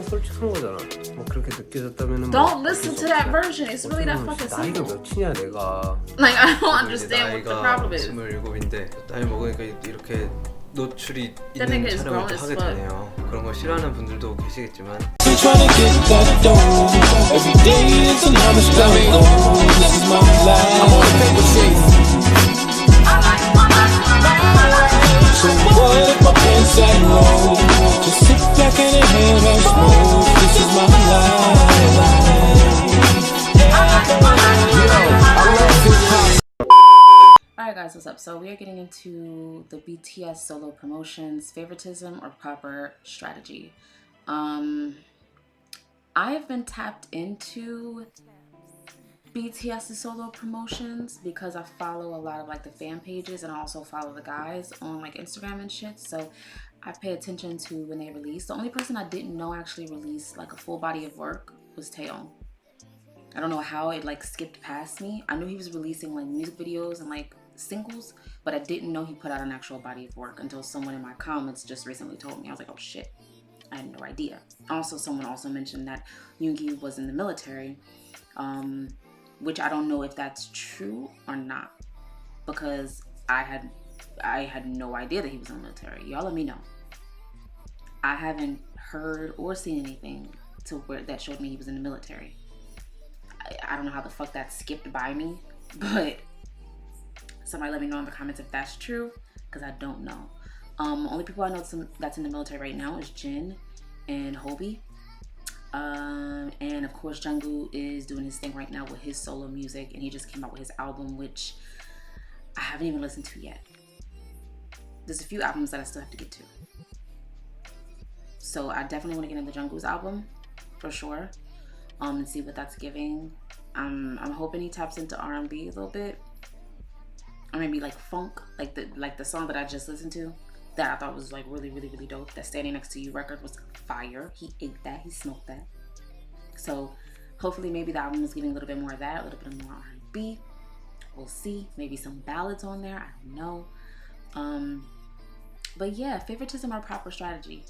솔직한 거잖아. 뭐 그렇게 느껴졌다면은 Don't listen to that version. It's really that fucking 나이가 simple. 몇이냐 내가. Like I don't 이제 understand what the 나이가 problem is. 27인데 나이 먹으니까 이렇게 노출이 That 있는 nigga is 촬영을 grown 또 as 하게 fuck. 되네요. 그런 걸 싫어하는 분들도 계시겠지만 Trying to get that dough. Every day is another struggle. This is my life. I'm on a paper chase. So what if my pants that roll? Just sit back and inhale that smoke. This is my life. Alright guys, what's up? So we are getting into the BTS solo promotions, favoritism or proper strategy. I've been tapped into BTS's solo promotions because I follow a lot of like the fan pages and I also follow the guys on like Instagram and shit. So I pay attention to when they release. The only person I didn't know actually released like a full body of work was Taeyong. I don't know how it like skipped past me. I knew he was releasing like music videos and like singles, but I didn't know he put out an actual body of work until someone in my comments just recently told me. I was like, oh shit, I had no idea. Also, someone also mentioned that Yoongi was in the military, which I don't know if that's true or not, because I had no idea that he was in the military. Y'all let me know. I haven't heard or seen anything to where that showed me he was in the military. I don't know how the fuck that skipped by me, but somebody let me know in the comments if that's true, because I don't know. Only people I know that's in the military right now is Jin and Hobie. And of course Jungkook is doing his thing right now with his solo music, and he just came out with his album, which I haven't even listened to yet. There's a few albums that I still have to get to. So I definitely want to get into Jungkook's album for sure. And see what that's giving. I'm hoping he taps into R&B a little bit, or maybe like funk, like the song that I just listened to that I thought was like really dope. That Standing Next to You record was fire. He ate that, he smoked that. So hopefully maybe the album is giving a little bit more of that, a little bit more R&B. We'll see. Maybe some ballads on there, I don't know. But yeah, favoritism or proper strategy.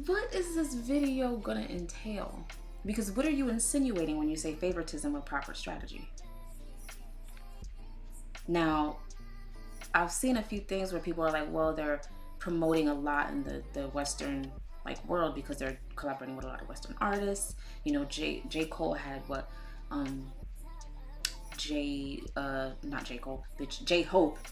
What is this video gonna entail? Because what are you insinuating when you say favoritism or proper strategy? Now, I've seen a few things where people are like, well, they're promoting a lot in the Western like world because they're collaborating with a lot of Western artists. You know, J. Cole had what? J-Hope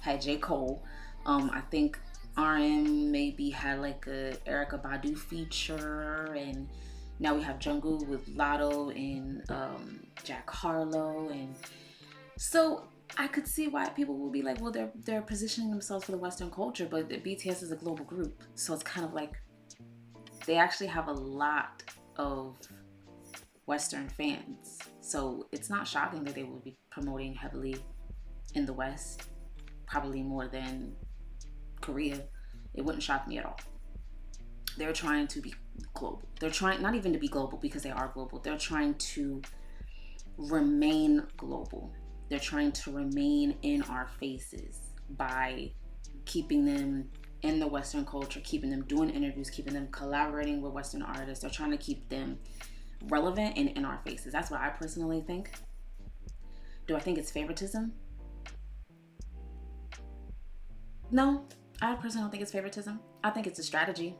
had J. Cole. I think RM maybe had like a Erykah Badu feature, and now we have Jungkook with Lotto and Jack Harlow, and so I could see why people will be like, well, they're positioning themselves for the Western culture, but the BTS is a global group, so it's kind of like they actually have a lot of Western fans, so it's not shocking that they will be promoting heavily in the West, probably more than Korea. It wouldn't shock me at all. They're trying to be global. They're trying not even to be global because they are global. They're trying to remain global. They're trying to remain in our faces by keeping them in the Western culture, keeping them doing interviews, keeping them collaborating with Western artists. They're trying to keep them relevant and in our faces. That's what I personally think. Do I think it's favoritism? No, I personally don't think it's favoritism. I think it's a strategy.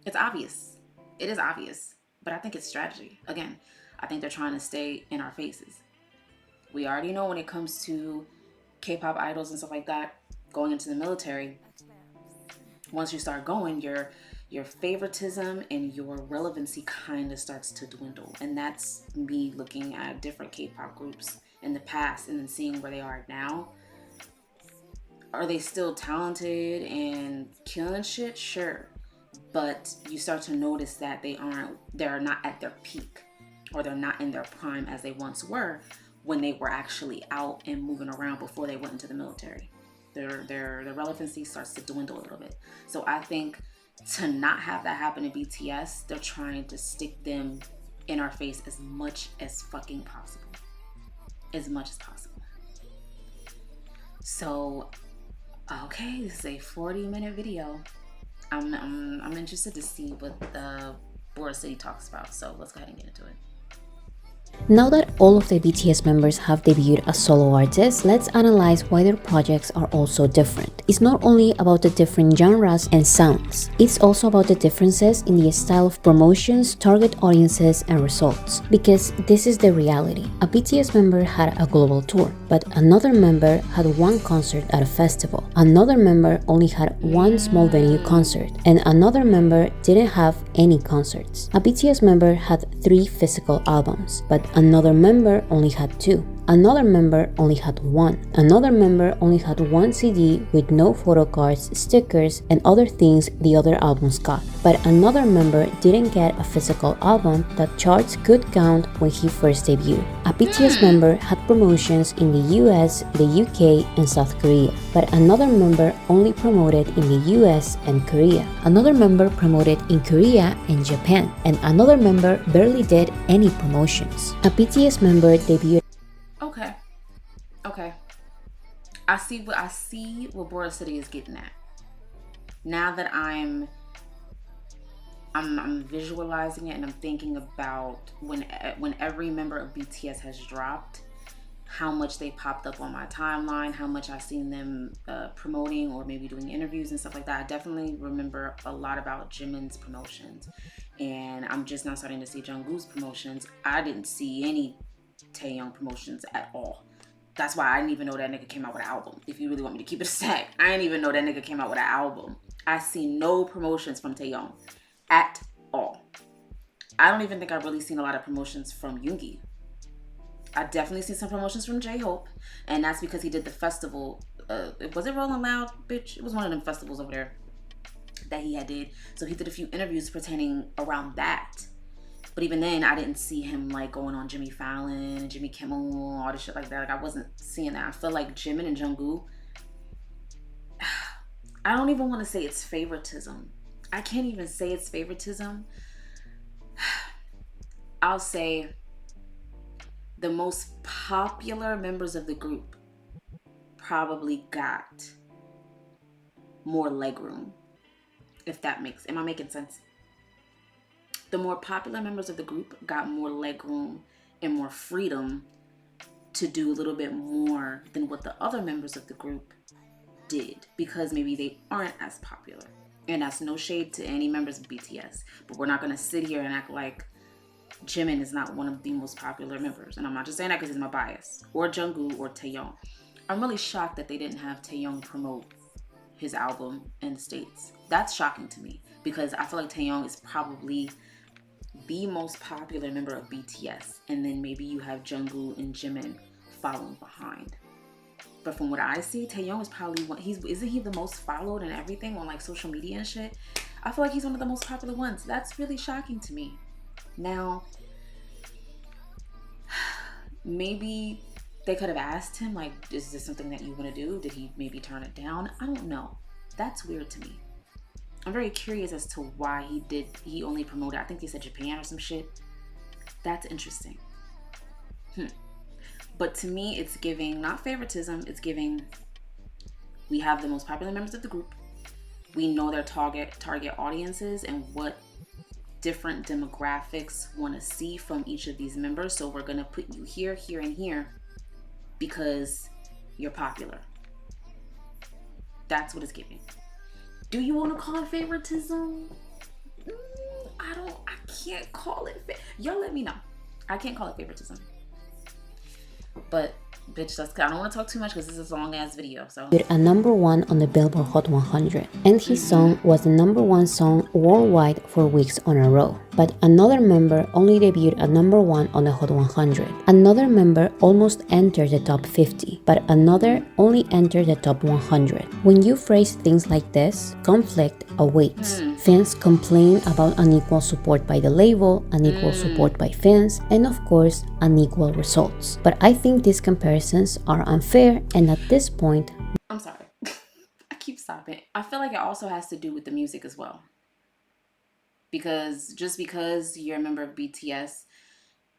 It's obvious. It is obvious, but I think it's strategy. Again, I think they're trying to stay in our faces. We already know when it comes to K-pop idols and stuff like that, going into the military, once you start going, your favoritism and your relevancy kind of starts to dwindle. And that's me looking at different K-pop groups in the past and then seeing where they are now. Are they still talented and killing shit? Sure. But you start to notice that they're not at their peak, or they're not in their prime as they once were when they were actually out and moving around before they went into the military. Their relevancy starts to dwindle a little bit. So I think to not have that happen in BTS, they're trying to stick them in our face as much as fucking possible. As much as possible. So Okay, this is a 40-minute video. I'm interested to see what the Bora City talks about. So let's go ahead and get into it. Now that all of the BTS members have debuted as solo artists, let's analyze why their projects are also different. It's not only about the different genres and sounds, it's also about the differences in the style of promotions, target audiences, and results. Because this is the reality. A BTS member had a global tour, but another member had one concert at a festival. Another member only had one small venue concert, and another member didn't have any concerts. A BTS member had 3 physical albums, but another member only had 2. Another member only had 1. Another member only had 1 CD with no photo cards, stickers, and other things the other albums got. But another member didn't get a physical album that charts could count when he first debuted. A BTS member had promotions in the US, the UK, and South Korea. But another member only promoted in the US and Korea. Another member promoted in Korea and Japan. And another member barely did any promotions. A BTS member debuted. Okay. I see what Bora City is getting at. Now that I'm visualizing it and I'm thinking about when every member of BTS has dropped, how much they popped up on my timeline, how much I've seen them promoting or maybe doing interviews and stuff like that. I definitely remember a lot about Jimin's promotions, and I'm just now starting to see Jungkook's promotions. I didn't see any Taehyung promotions at all. That's why I didn't even know that nigga came out with an album. If you really want me to keep it a stack, I didn't even know that nigga came out with an album. I see no promotions from Taehyung at all. I don't even think I've really seen a lot of promotions from Yoongi. I definitely see some promotions from J-Hope, and that's because he did the festival. Was it Rolling Loud, bitch? It was one of them festivals over there that he had did. So he did a few interviews pertaining around that. But even then, I didn't see him like going on Jimmy Fallon, Jimmy Kimmel, all this shit like that. Like, I wasn't seeing that. I feel like Jimin and Jungkook, I don't even want to say it's favoritism. I can't even say it's favoritism. I'll say the most popular members of the group probably got more legroom. If that makes, am I making sense? The more popular members of the group got more legroom and more freedom to do a little bit more than what the other members of the group did, because maybe they aren't as popular. And that's no shade to any members of BTS, but we're not going to sit here and act like Jimin is not one of the most popular members. And I'm not just saying that because it's my bias, or Jungkook or Taehyung. I'm really shocked that they didn't have Taehyung promote his album in the States. That's shocking to me, because I feel like Taehyung is probably the most popular member of BTS, and then maybe you have Jungkook and Jimin following behind. But from what I see, Taehyung is probably one. Isn't he the most followed and everything on like social media and shit? I feel like he's one of the most popular ones. That's really shocking to me. Now, maybe they could have asked him, like, is this something that you want to do? Did he maybe turn it down? I don't know. That's weird to me. I'm very curious as to why he only promoted, I think he said Japan or some shit. That's interesting. But to me, it's giving, not favoritism, it's giving, we have the most popular members of the group. We know their target audiences and what different demographics want to see from each of these members. So we're going to put you here, here, and here because you're popular. That's what it's giving. Do you want to call it favoritism? I can't call it. Y'all let me know. I can't call it favoritism. But bitch, I don't want to talk too much because this is a long ass video. So a #1 on the Billboard Hot 100, and his song was the #1 song worldwide for weeks on a row. But another member only debuted at #1 on the Hot 100. Another member almost entered the top 50, but another only entered the top 100. When you phrase things like this, conflict awaits. Fans complain about unequal support by the label, unequal support by fans, and of course, unequal results. But I think these comparisons are unfair, and at this point, I'm sorry. I keep stopping. I feel like it also has to do with the music as well. Because just because you're a member of BTS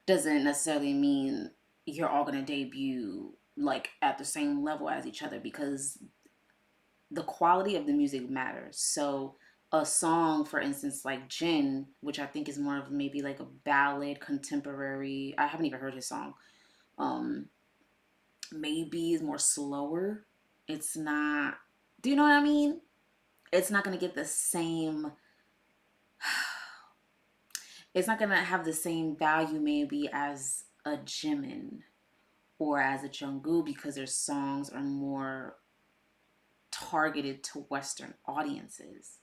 doesn't necessarily mean you're all going to debut like at the same level as each other, because the quality of the music matters. So a song, for instance, like Jin, which I think is more of maybe like a ballad, contemporary. I haven't even heard his song. Maybe is more slower. It's not. Do you know what I mean? It's not gonna get the same. It's not gonna have the same value maybe as a Jimin or as a Jungkook because their songs are more targeted to Western audiences.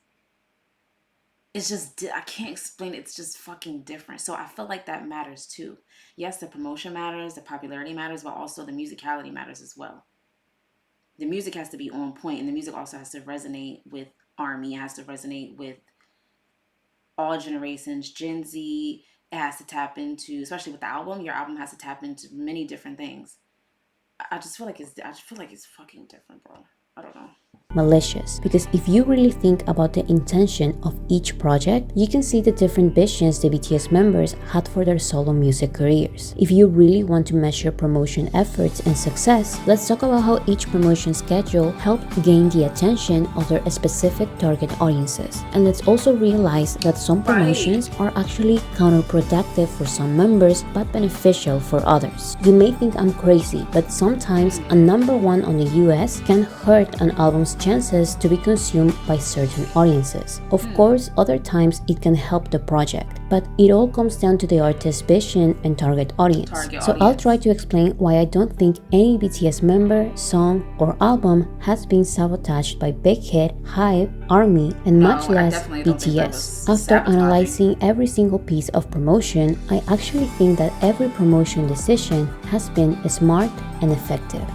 It's just, I can't explain it. It's just fucking different. So I feel like that matters too. Yes, the promotion matters, the popularity matters, but also the musicality matters as well. The music has to be on point, and the music also has to resonate with ARMY. It has to resonate with all generations, Gen Z. It has to tap into, especially with the album, your album has to tap into many different things. I just feel like it's fucking different, bro. I don't know. Malicious, because if you really think about the intention of each project, you can see the different visions the BTS members had for their solo music careers. If you really want to measure promotion efforts and success, let's talk about how each promotion schedule helped gain the attention of their specific target audiences. And let's also realize that some promotions are actually counterproductive for some members but beneficial for others. You may think I'm crazy, but sometimes a #1 on the US can hurt an album's chances to be consumed by certain audiences. Of course, other times it can help the project, but it all comes down to the artist's vision and target audience. I'll try to explain why I don't think any BTS member, song, or album has been sabotaged by Big Hit, HYBE, ARMY, and much less BTS. After analyzing every single piece of promotion, I actually think that every promotion decision has been smart and effective.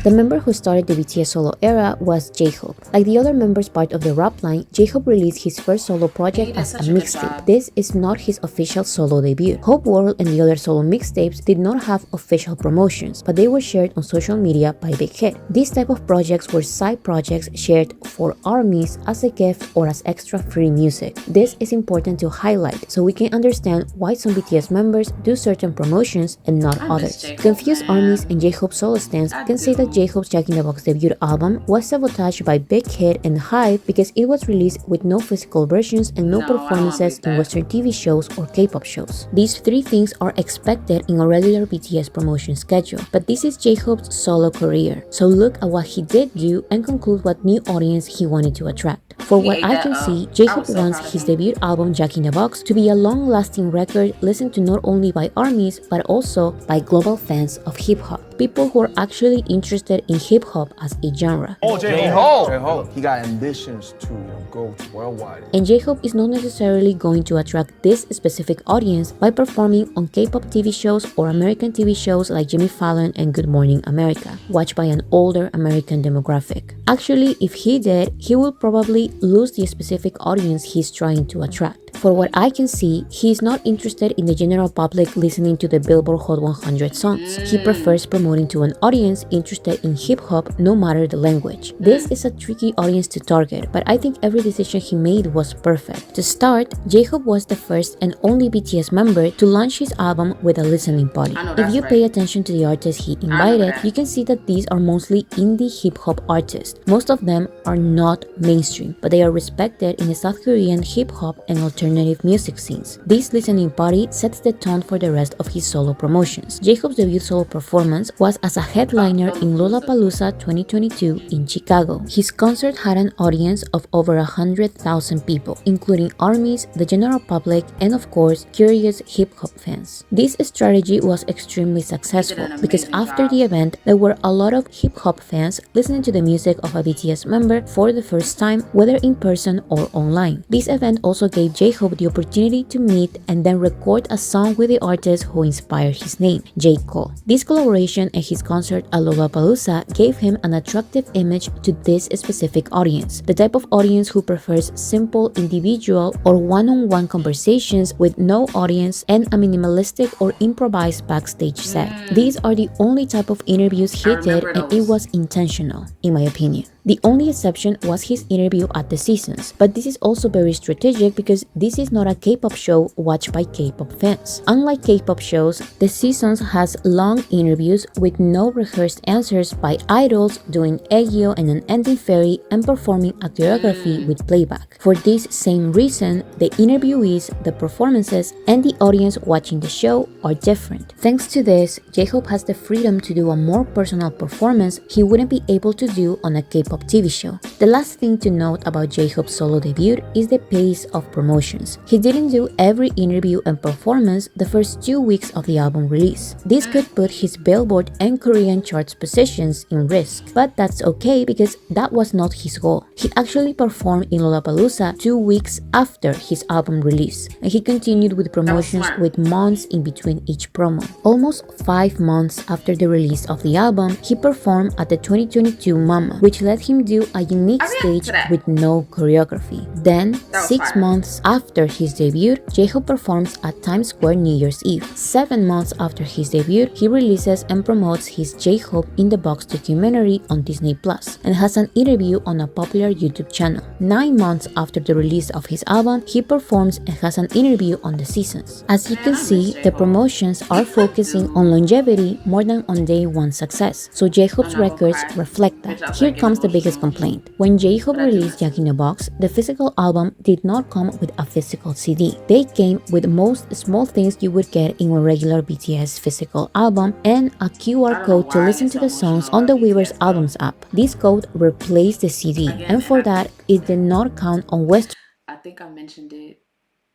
The member who started the BTS solo era was J-Hope. Like the other members part of the rap line, J-Hope released his first solo project as a mixtape. This is not his official solo debut. Hope World and the other solo mixtapes did not have official promotions, but they were shared on social media by Big Hit. These type of projects were side projects shared for ARMYs as a gift or as extra free music. This is important to highlight so we can understand why some BTS members do certain promotions and not others. Confused ARMYs and J-Hope solo stands can say that J-Hope's Jack in the Box debut album was sabotaged by Big Hit and HYBE because it was released with no physical versions and no performances in Western TV shows or K-pop shows. These three things are expected in a regular BTS promotion schedule, but this is J-Hope's solo career, so look at what he did do and conclude what new audience he wanted to attract. For what I can see, J-Hope wants his debut album Jack in the Box to be a long-lasting record listened to not only by ARMYs but also by global fans of hip-hop, people who are actually interested in hip-hop as a genre. Oh, J-Hope! He got ambitions to go worldwide. And J-Hope is not necessarily going to attract this specific audience by performing on K-pop TV shows or American TV shows like Jimmy Fallon and Good Morning America, watched by an older American demographic. Actually, if he did, he will probably lose the specific audience he's trying to attract. For what I can see, he is not interested in the general public listening to the Billboard Hot 100 songs. He prefers promoting to an audience interested in hip-hop no matter the language. This is a tricky audience to target, but I think every decision he made was perfect. To start, J-Hope was the first and only BTS member to launch his album with a listening party. If you pay attention to the artists he invited, you can see that these are mostly indie hip-hop artists. Most of them are not mainstream, but they are respected in the South Korean hip-hop and alternative music scenes. This listening party sets the tone for the rest of his solo promotions. J-Hope's debut solo performance was as a headliner in Lollapalooza 2022 in Chicago. His concert had an audience of over 100,000 people, including ARMYs, the general public, and of course, curious hip-hop fans. This strategy was extremely successful because after the event, there were a lot of hip-hop fans listening to the music of a BTS member for the first time, whether in person or online. This event also gave J-Hope the opportunity to meet and then record a song with the artist who inspired his name, J. Cole. This collaboration and his concert at Lollapalooza gave him an attractive image to this specific audience, the type of audience who prefers simple, individual, or one-on-one conversations with no audience and a minimalistic or improvised backstage set. These are the only type of interviews he did, and it was intentional, in my opinion. The only exception was his interview at the Seasons, but this is also very strategic because this is not a K-pop show watched by K-pop fans. Unlike K-pop shows, the Seasons has long interviews with no rehearsed answers by idols doing aegyo and an ending fairy and performing a choreography with playback. For this same reason, the interviewees, the performances, and the audience watching the show are different. Thanks to this, J-Hope has the freedom to do a more personal performance he wouldn't be able to do on a K-pop TV show. The last thing to note about J-Hope's solo debut is the pace of promotions. He didn't do every interview and performance the first 2 weeks of the album release. This could put his Billboard and Korean charts positions in risk, but that's okay because that was not his goal. He actually performed in Lollapalooza 2 weeks after his album release, and he continued with promotions with months in between each promo. Almost 5 months after the release of the album, he performed at the 2022 Mama, which let him do a unique stage with no choreography. Then, 6 months after his debut, J-Hope performs at Times Square New Year's Eve. 7 months after his debut, he releases and promotes his J-Hope in the Box documentary on Disney Plus and has an interview on a popular YouTube channel. 9 months after the release of his album, he performs and has an interview on The Seasons. As you can see, the promotions are focusing on longevity more than on day one success, so J-Hope's records reflect that. Here comes the biggest complaint. When J-Hope released Jack in the Box, the physical album did not come with a physical CD. They came with most small things you would get in a regular BTS physical album and a QR code to listen to the songs on the Weverse Albums app. This code replaced the CD, and for that, it did not count on Western. I think I mentioned it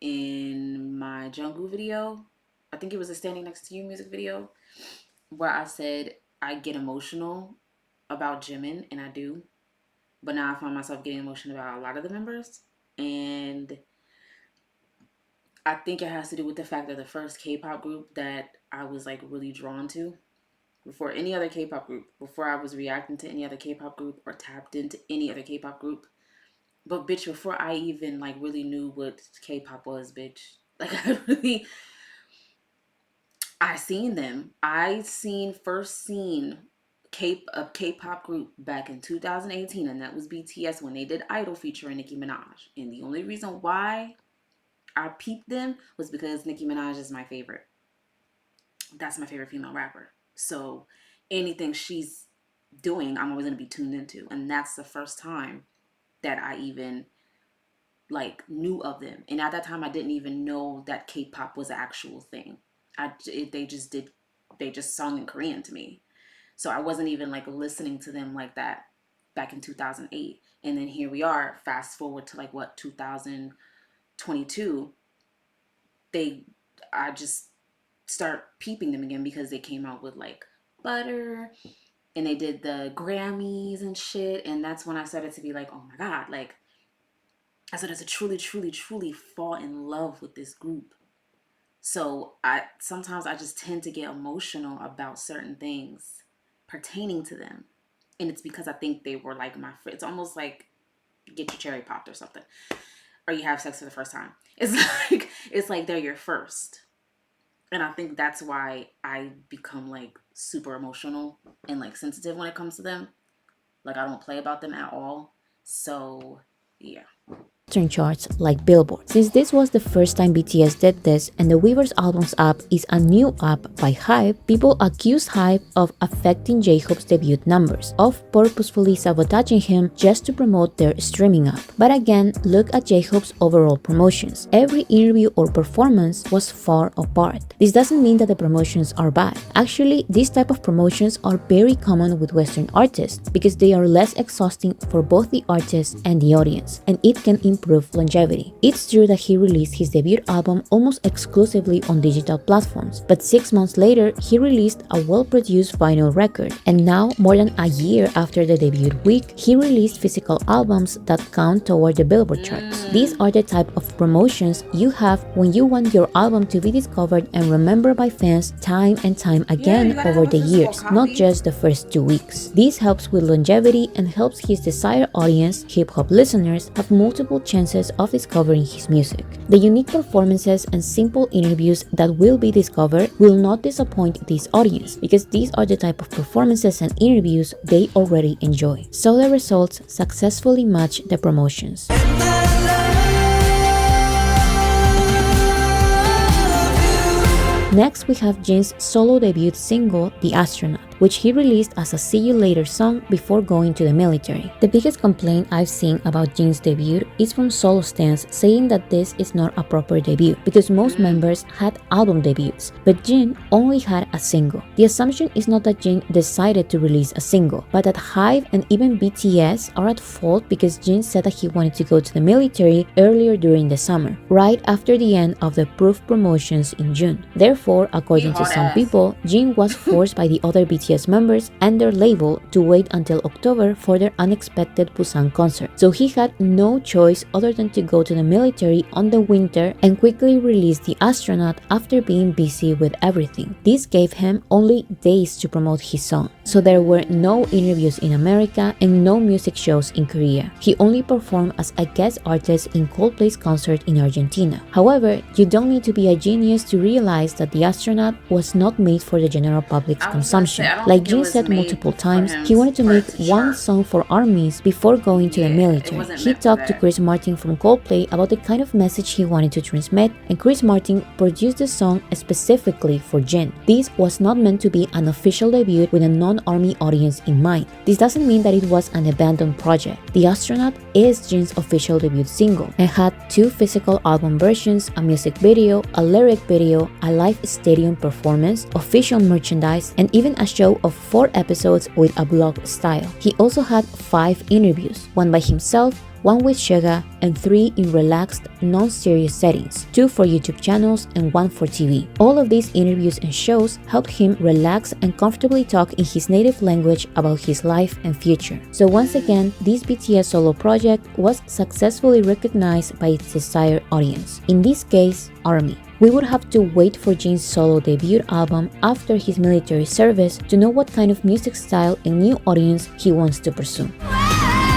in my Jungkook video. I think it was a Standing Next to You music video where I said I get emotional about Jimin, and I do. But now I find myself getting emotional about a lot of the members. And I think it has to do with the fact that the first K-pop group that I was like really drawn to before any other K-pop group, before I was reacting to any other K-pop group or tapped into any other K-pop group. But bitch, before I even like really knew what K-pop was, bitch. Like I seen them. First seen a K-pop group back in 2018, and that was BTS when they did Idol featuring Nicki Minaj. And the only reason why I peeped them was because Nicki Minaj is my favorite. That's my favorite female rapper. So anything she's doing, I'm always going to be tuned into. And that's the first time that I even like knew of them. And at that time, I didn't even know that K-pop was an actual thing. They just sung in Korean to me. So I wasn't even like listening to them like that back in 2008. And then here we are, fast forward to like what, 2022. I just start peeping them again because they came out with like Butter and they did the Grammys and shit. And that's when I started to be like, oh my God, like I started to truly, truly, truly fall in love with this group. So sometimes I just tend to get emotional about certain things pertaining to them. And it's because I think they were like my friend. It's almost like get your cherry popped or something. Or you have sex for the first time. It's like they're your first. And I think that's why I become like super emotional and like sensitive when it comes to them. Like I don't play about them at all. So yeah. Charts like Billboard. Since this was the first time BTS did this and the Weverse Albums app is a new app by Hype, people accuse Hype of affecting J-Hope's debut numbers, of purposefully sabotaging him just to promote their streaming app. But again, look at J-Hope's overall promotions. Every interview or performance was far apart. This doesn't mean that the promotions are bad. Actually, these type of promotions are very common with Western artists because they are less exhausting for both the artist and the audience, and it can improve longevity. It's true that he released his debut album almost exclusively on digital platforms, but 6 months later, he released a well-produced vinyl record, and now, more than a year after the debut week, he released physical albums that count toward the Billboard charts. These are the type of promotions you have when you want your album to be discovered and remembered by fans time and time again over the years, not just the first 2 weeks. This helps with longevity and helps his desired audience, hip-hop listeners, have multiple chances of discovering his music. The unique performances and simple interviews that will be discovered will not disappoint this audience because these are the type of performances and interviews they already enjoy. So the results successfully match the promotions. Next, we have Jin's solo debut single, The Astronaut, which he released as a See You Later song before going to the military. The biggest complaint I've seen about Jin's debut is from solo stans saying that this is not a proper debut because most members had album debuts, but Jin only had a single. The assumption is not that Jin decided to release a single, but that HYBE and even BTS are at fault because Jin said that he wanted to go to the military earlier during the summer, right after the end of the Proof promotions in June. Therefore, according to some people, Jin was forced by the other BTS members and their label to wait until October for their unexpected Busan concert. So he had no choice other than to go to the military on the winter and quickly release The Astronaut after being busy with everything. This gave him only days to promote his song. So there were no interviews in America and no music shows in Korea. He only performed as a guest artist in Coldplay's concert in Argentina. However, you don't need to be a genius to realize that The Astronaut was not made for the general public's consumption. Like Jin said multiple times, he wanted to make one song for armies before going to the military. He talked to Chris Martin from Coldplay about the kind of message he wanted to transmit, and Chris Martin produced the song specifically for Jin. This was not meant to be an official debut with a non-army audience in mind. This doesn't mean that it was an abandoned project. The Astronaut is Jin's official debut single and had 2 physical album versions, a music video, a lyric video, a live stadium performance, official merchandise, and even a show of 4 episodes with a vlog style. He also had 5 interviews, 1 by himself, 1 with Suga, and 3 in relaxed, non-serious settings, 2 for YouTube channels and 1 for TV. All of these interviews and shows helped him relax and comfortably talk in his native language about his life and future. So once again, this BTS solo project was successfully recognized by its desired audience, in this case, ARMY. We would have to wait for Jin's solo debut album after his military service to know what kind of music style and new audience he wants to pursue.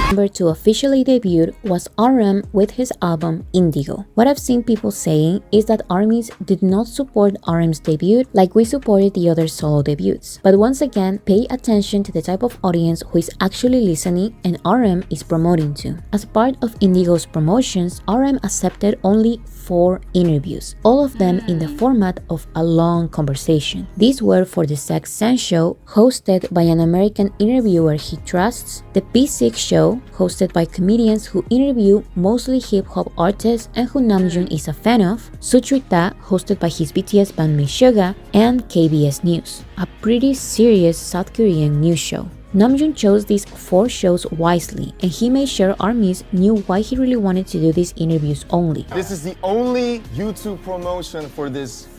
Number 2 officially debuted was RM with his album Indigo. What I've seen people saying is that ARMYs did not support RM's debut like we supported the other solo debuts. But once again, pay attention to the type of audience who is actually listening and RM is promoting to. As part of Indigo's promotions, RM accepted only 4 interviews, all of them in the format of a long conversation. These were for the Sex Sense show, hosted by an American interviewer he trusts, the P6 show, hosted by comedians who interview mostly hip-hop artists and who Namjoon is a fan of, Sutrita, hosted by his BTS bandmate Suga, and KBS News, a pretty serious South Korean news show. Namjoon chose these 4 shows wisely, and he made sure ARMYs knew why he really wanted to do these interviews only. This is the only YouTube promotion for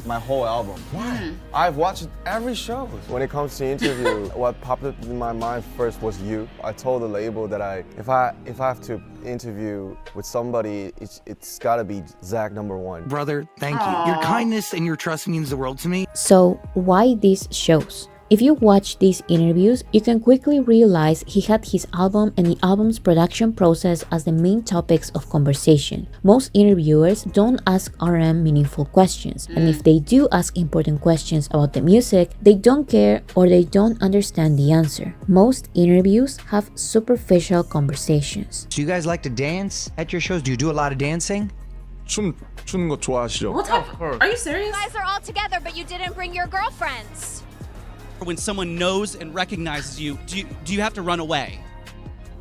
my whole album. Why? I've watched every show. When it comes to interview, what popped up in my mind first was you. I told the label that if I have to interview with somebody, it's gotta be Zach #1. Brother, thank you. Your kindness and your trust means the world to me. So why these shows? If you watch these interviews, you can quickly realize he had his album and the album's production process as the main topics of conversation. Most interviewers don't ask RM meaningful questions, and if they do ask important questions about the music, they don't care or they don't understand the answer. Most interviews have superficial conversations. Do you guys like to dance at your shows? Do you do a lot of dancing? 추는 거 좋아하시죠? What type? Are you serious? You guys are all together, but you didn't bring your girlfriends. When someone knows and recognizes you, do you have to run away?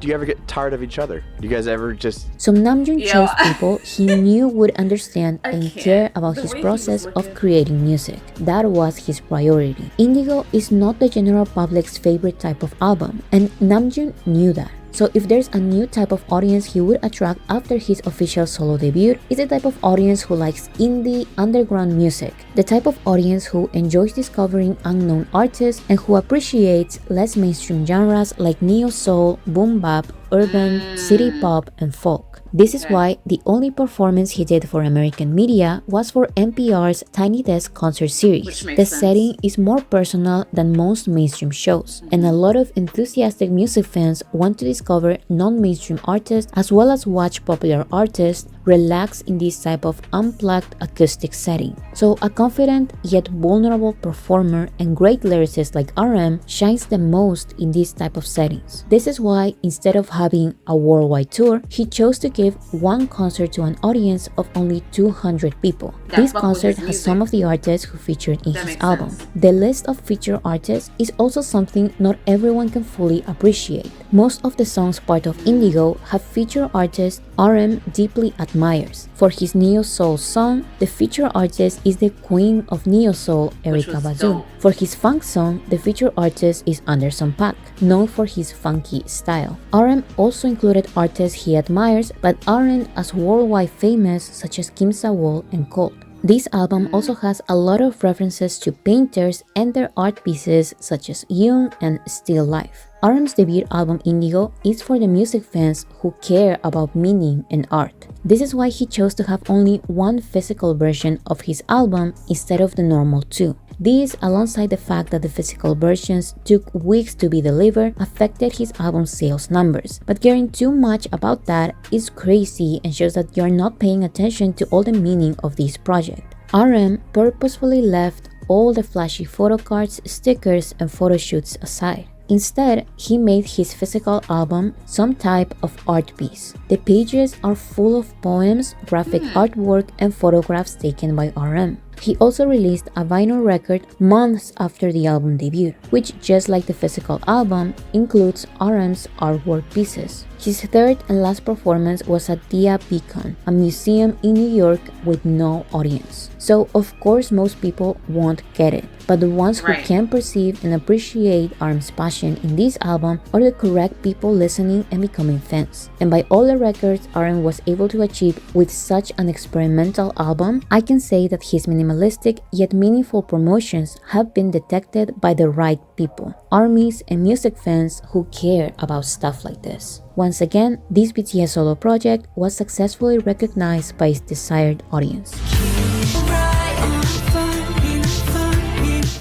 Do you ever get tired of each other? Do you guys ever just... So Namjoon chose people he knew would understand and care about his process of creating music. That was his priority. Indigo is not the general public's favorite type of album, and Namjoon knew that. So if there's a new type of audience he would attract after his official solo debut, it's the type of audience who likes indie, underground music, the type of audience who enjoys discovering unknown artists and who appreciates less mainstream genres like neo-soul, boom bap, urban, city pop, and folk. This is why the only performance he did for American media was for NPR's Tiny Desk concert series. The setting is more personal than most mainstream shows, and a lot of enthusiastic music fans want to discover non-mainstream artists as well as watch popular artists relax in this type of unplugged acoustic setting. So a confident yet vulnerable performer and great lyricist like RM shines the most in this type of settings. This is why instead of having a worldwide tour, he chose to give one concert to an audience of only 200 people. This concert has some of the artists who featured in his album. The list of featured artists is also something not everyone can fully appreciate. Most of the songs part of Indigo have featured artists RM deeply admires. For his neo-soul song, the featured artist is the queen of neo-soul, Erykah Badu. For his funk song, the featured artist is Anderson .Paak, known for his funky style. RM also included artists he admires but aren't as worldwide famous, such as Kim Saul and Colt. This album also has a lot of references to painters and their art pieces such as Jung and Still Life. RM's debut album Indigo is for the music fans who care about meaning and art. This is why he chose to have only one physical version of his album instead of the normal two. This, alongside the fact that the physical versions took weeks to be delivered, affected his album sales numbers. But caring too much about that is crazy and shows that you're not paying attention to all the meaning of this project. RM purposefully left all the flashy photo cards, stickers, and photo shoots aside. Instead, he made his physical album some type of art piece. The pages are full of poems, graphic artwork, and photographs taken by RM. He also released a vinyl record months after the album debut, which, just like the physical album, includes RM's artwork pieces. His third and last performance was at Dia Beacon, a museum in New York with no audience. So, of course, most people won't get it. But the ones who can perceive and appreciate RM's passion in this album are the correct people listening and becoming fans. And by all the records RM was able to achieve with such an experimental album, I can say that his minimalistic yet meaningful promotions have been detected by the right people, armies and music fans who care about stuff like this. Once again, this BTS solo project was successfully recognized by its desired audience.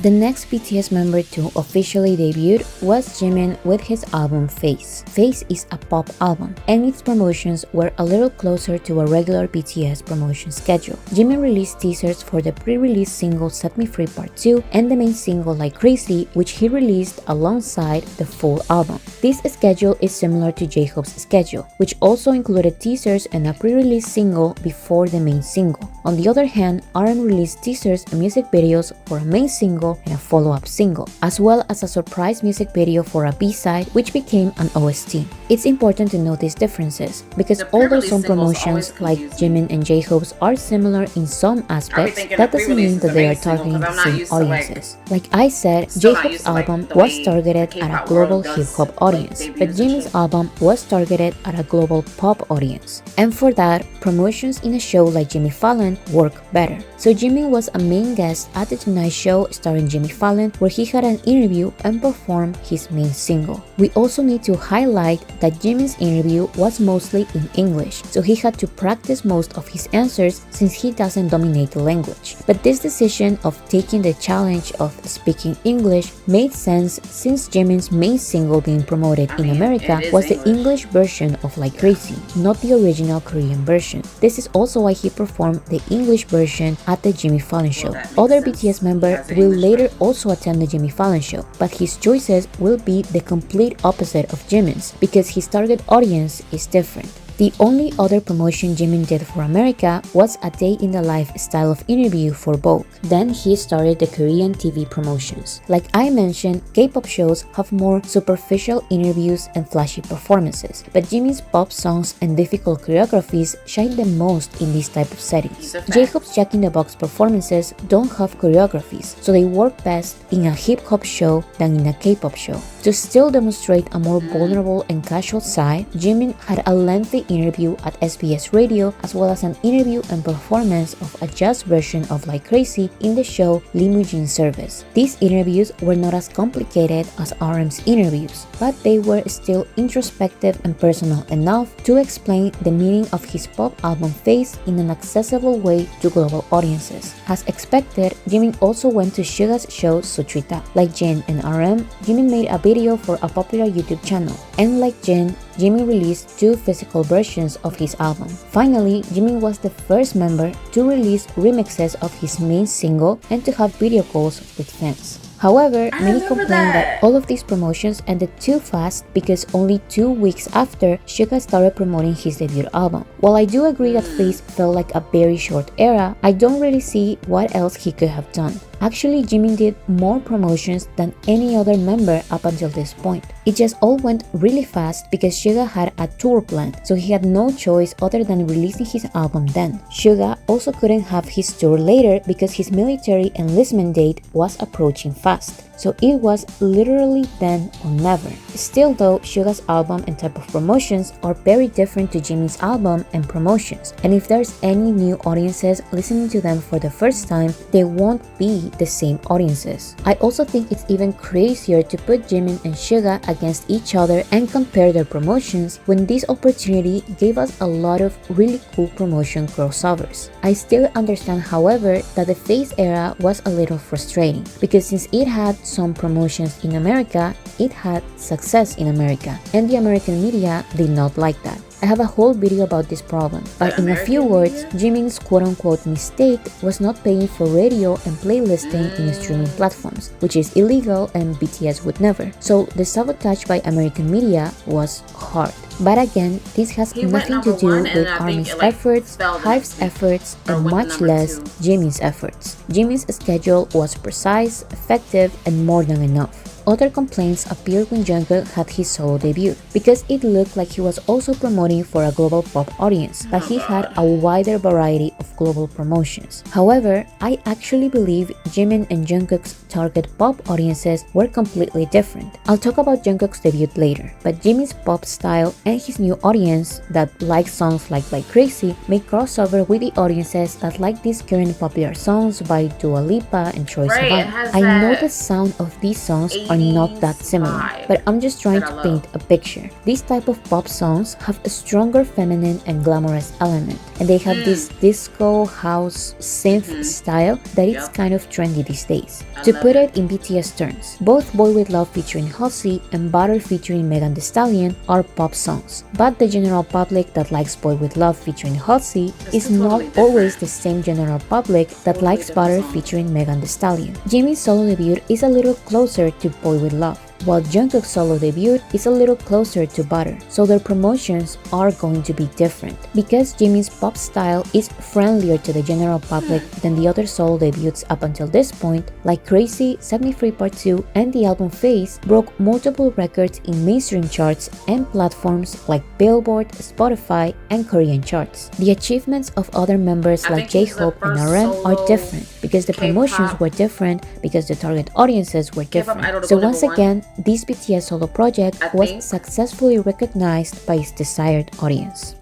The next BTS member to officially debut was Jimin with his album Face. Face is a pop album, and its promotions were a little closer to a regular BTS promotion schedule. Jimin released teasers for the pre-release single Set Me Free Part 2 and the main single Like Crazy, which he released alongside the full album. This schedule is similar to J-Hope's schedule, which also included teasers and a pre-release single before the main single. On the other hand, RM released teasers and music videos for a main single and a follow-up single, as well as a surprise music video for a B-side which became an OST. It's important to note these differences, because although some promotions like Jimin and J-Hope's are similar in some aspects, that doesn't mean that they are targeting the same audiences. Like I said, J-Hope's album was targeted at a global hip-hop audience, but Jimin's album was targeted at a global pop audience. And for that, promotions in a show like Jimmy Fallon work better. So Jimin was a main guest at the Tonight Show starring Jimmy Fallon, where he had an interview and performed his main single. We also need to highlight that Jimin's interview was mostly in English, so he had to practice most of his answers since he doesn't dominate the language. But this decision of taking the challenge of speaking English made sense since Jimin's main single being promoted in America was the English version of Like Crazy, not the original Korean version. This is also why he performed the English version at the Jimmy Fallon show. Other BTS members will later also attend the Jimmy Fallon show, but his choices will be the complete opposite of Jimin's because his target audience is different. The only other promotion Jimin did for America was a day in the life style of interview for Vogue. Then he started the Korean TV promotions. Like I mentioned, K-pop shows have more superficial interviews and flashy performances, but Jimin's pop songs and difficult choreographies shine the most in this type of settings. J-Hope's Jack in the Box performances don't have choreographies, so they work best in a hip-hop show than in a K-pop show. To still demonstrate a more vulnerable and casual side, Jimin had a lengthy interview at SBS Radio, as well as an interview and performance of a jazz version of Like Crazy in the show Limousine Service. These interviews were not as complicated as RM's interviews, but they were still introspective and personal enough to explain the meaning of his pop album Face in an accessible way to global audiences. As expected, Jimin also went to Suga's show Sutrita. Like Jin and RM, Jimin made a video for a popular YouTube channel, and like Jin, Jimin released 2 physical versions of his album. Finally, Jimin was the first member to release remixes of his main single and to have video calls with fans. However, many complained that all of these promotions ended too fast because only 2 weeks after, Suga started promoting his debut album. While I do agree that Face felt like a very short era, I don't really see what else he could have done. Actually, Jimin did more promotions than any other member up until this point. It just all went really fast because Suga had a tour planned, so he had no choice other than releasing his album then. Suga also couldn't have his tour later because his military enlistment date was approaching fast. So it was literally then or never. Still though, Suga's album and type of promotions are very different to Jimin's album and promotions, and if there's any new audiences listening to them for the first time, they won't be the same audiences. I also think it's even crazier to put Jimin and Suga against each other and compare their promotions when this opportunity gave us a lot of really cool promotion crossovers. I still understand, however, that the Face era was a little frustrating because since it had some promotions in America, it had success in America, and the American media did not like that. I have a whole video about this problem, but in a few words, Jimin's quote-unquote mistake was not paying for radio and playlisting in streaming platforms, which is illegal and BTS would never. So the sabotage by American media was hard. But again, this has nothing to do with ARMY's efforts, HYBE's efforts, and much less Jimin's efforts. Jimin's schedule was precise, effective, and more than enough. Other complaints appeared when Jungkook had his solo debut, because it looked like he was also promoting for a global pop audience, but he had a wider variety of global promotions. However, I actually believe Jimin and Jungkook's target pop audiences were completely different. I'll talk about Jungkook's debut later, but Jimin's pop style and his new audience that likes songs like Crazy may crossover with the audiences that like these current popular songs by Dua Lipa and Troye Sivan. I know the sound of these songs are not that similar, but I'm just trying to paint a picture. These type of pop songs have a stronger feminine and glamorous element, and they have this disco, house, synth style that is kind of trendy these days. To put it in BTS terms, both Boy With Love featuring Halsey and Butter featuring Megan Thee Stallion are pop songs, but the general public that likes Boy With Love featuring Halsey is not always the same general public that likes Butter featuring Megan Thee Stallion. Jimin's solo debut is a little closer to Boy With Love, while Jungkook's solo debut is a little closer to Butter, so their promotions are going to be different. Because Jimin's pop style is friendlier to the general public than the other solo debuts up until this point, like Crazy, 73 Part 2, and the album Face broke multiple records in mainstream charts and platforms like Billboard, Spotify, and Korean charts. The achievements of other members like J-Hope and RM are different because the promotions were different, because the target audiences were different. So once again, this BTS solo project was successfully recognized by its desired audience.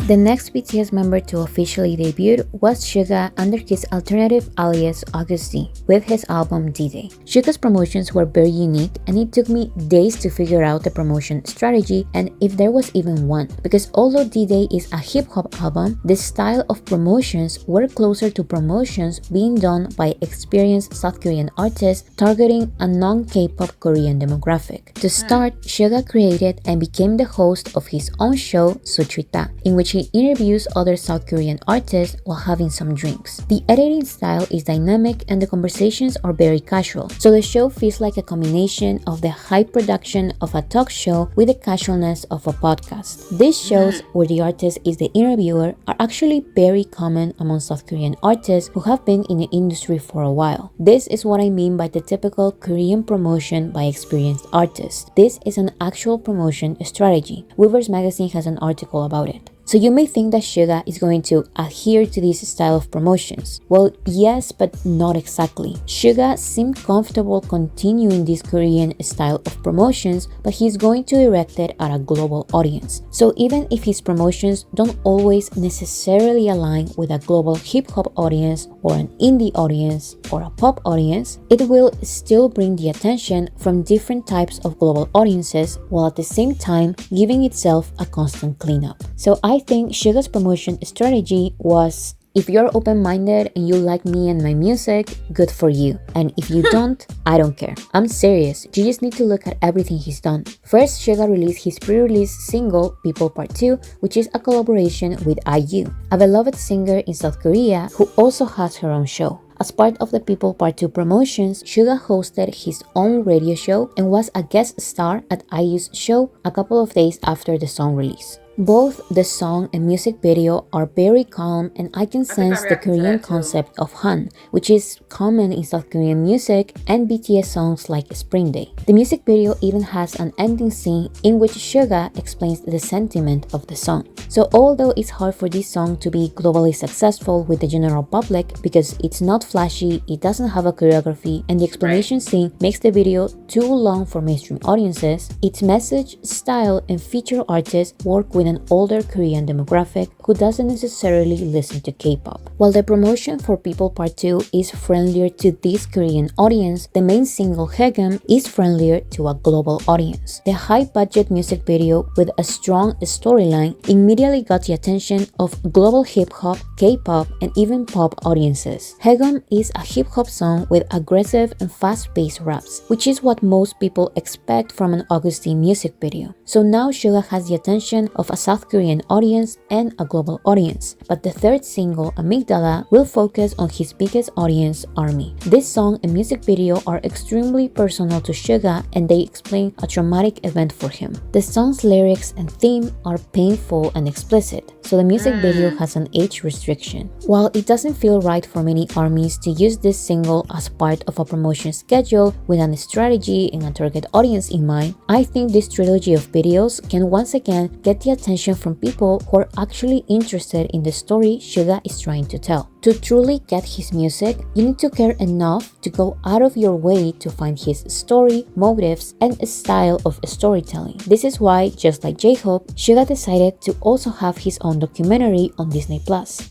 The next BTS member to officially debut was Suga under his alternative alias August D with his album D-Day. Suga's promotions were very unique, and it took me days to figure out the promotion strategy and if there was even one, because although D-Day is a hip-hop album, the style of promotions were closer to promotions being done by experienced South Korean artists targeting a non-K-pop Korean demographic. To start, Suga created and became the host of his own show, Sutrita, in which he interviews other South Korean artists while having some drinks. The editing style is dynamic and the conversations are very casual, so the show feels like a combination of the high production of a talk show with the casualness of a podcast. These shows, where the artist is the interviewer, are actually very common among South Korean artists who have been in the industry for a while. This is what I mean by the typical Korean promotion by experienced artists. This is an actual promotion strategy. Weverse magazine has an article about it. So you may think that Suga is going to adhere to this style of promotions. Well, yes, but not exactly. Suga seemed comfortable continuing this Korean style of promotions, but he's going to direct it at a global audience. So even if his promotions don't always necessarily align with a global hip-hop audience or an indie audience or a pop audience, it will still bring the attention from different types of global audiences while at the same time giving itself a constant cleanup. So I think Suga's promotion strategy was, if you're open-minded and you like me and my music, good for you. And if you don't, I don't care. I'm serious, you just need to look at everything he's done. First, Suga released his pre-release single, People Part 2, which is a collaboration with IU, a beloved singer in South Korea who also has her own show. As part of the People Part 2 promotions, Suga hosted his own radio show and was a guest star at IU's show a couple of days after the song release. Both the song and music video are very calm, and I can sense the Korean concept of Han, which is common in South Korean music and BTS songs like Spring Day. The music video even has an ending scene in which Suga explains the sentiment of the song. So although it's hard for this song to be globally successful with the general public because it's not flashy, it doesn't have a choreography, and the explanation scene makes the video too long for mainstream audiences, its message, style, and feature artists work with an older Korean demographic who doesn't necessarily listen to K-pop. While the promotion for People Part 2 is friendlier to this Korean audience, the main single Haegum is friendlier to a global audience. The high-budget music video with a strong storyline immediately got the attention of global hip-hop, K-pop, and even pop audiences. Haegum is a hip-hop song with aggressive and fast-paced raps, which is what most people expect from an Augustine music video. So now Suga has the attention of a South Korean audience and a global audience, but the third single, Amygdala, will focus on his biggest audience, ARMY. This song and music video are extremely personal to Suga, and they explain a traumatic event for him. The song's lyrics and theme are painful and explicit, so the music video has an age restriction. While it doesn't feel right for many ARMYs to use this single as part of a promotion schedule with a strategy and a target audience in mind, I think this trilogy of videos can once again get the attention from people who are actually interested in the story Suga is trying to tell. To truly get his music, you need to care enough to go out of your way to find his story, motives, and style of storytelling. This is why, just like J-Hope, Suga decided to also have his own documentary on Disney+.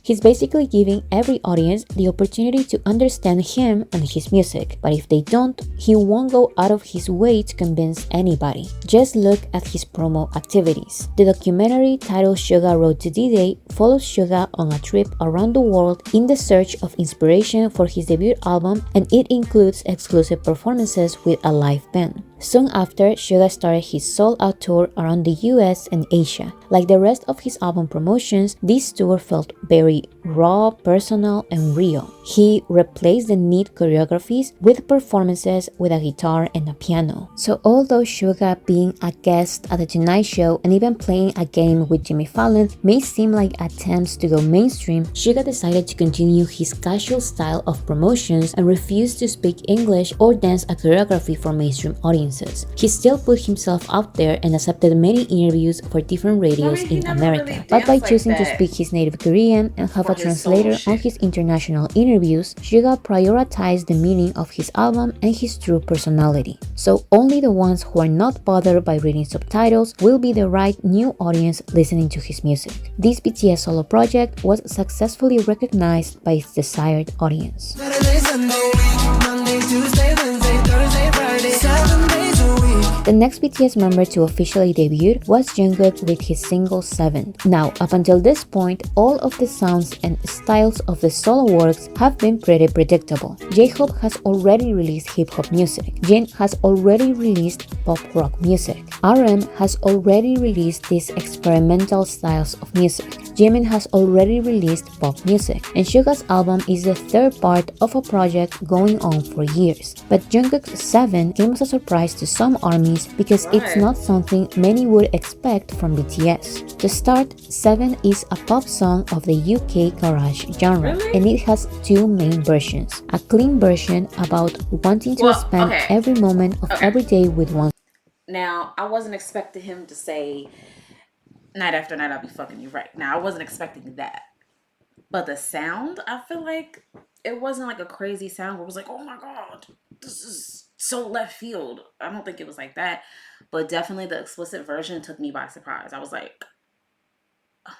He's basically giving every audience the opportunity to understand him and his music, but if they don't, he won't go out of his way to convince anybody. Just look at his promo activities. The documentary titled Suga Road to D-Day follows Suga on a trip around the world in the search of inspiration for his debut album, and it includes exclusive performances with a live band. Soon after, Suga started his sold-out tour around the US and Asia. Like the rest of his album promotions, this tour felt very raw, personal, and real. He replaced the neat choreographies with performances with a guitar and a piano. So although Suga being a guest at The Tonight Show and even playing a game with Jimmy Fallon may seem like attempts to go mainstream, Suga decided to continue his casual style of promotions and refused to speak English or dance a choreography for mainstream audiences. He still put himself out there and accepted many interviews for different radios in America. But by choosing to speak his native Korean and have a translator on his international interviews, Suga prioritized the meaning of his album and his true personality. So only the ones who are not bothered by reading subtitles will be the right new audience listening to his music. This BTS solo project was successfully recognized by its desired audience. The next BTS member to officially debut was Jungkook with his single 7. Now, up until this point, all of the sounds and styles of the solo works have been pretty predictable. J-Hope has already released hip-hop music. Jin has already released pop-rock music. RM has already released these experimental styles of music. Jimin has already released pop music. And Suga's album is the third part of a project going on for years. But Jungkook's 7 came as a surprise to some ARMYs because it's not something many would expect from BTS. To start, 7 is a pop song of the UK garage genre, and it has two main versions. A clean version about wanting to spend every moment of every day with one. Now, I wasn't expecting him to say night after night I'll be fucking you right. Now, I wasn't expecting that. But the sound, I feel like it wasn't like a crazy sound where it was like, oh my God, this is so left field. I don't think it was like that. But definitely the explicit version took me by surprise. I was like, oh my God.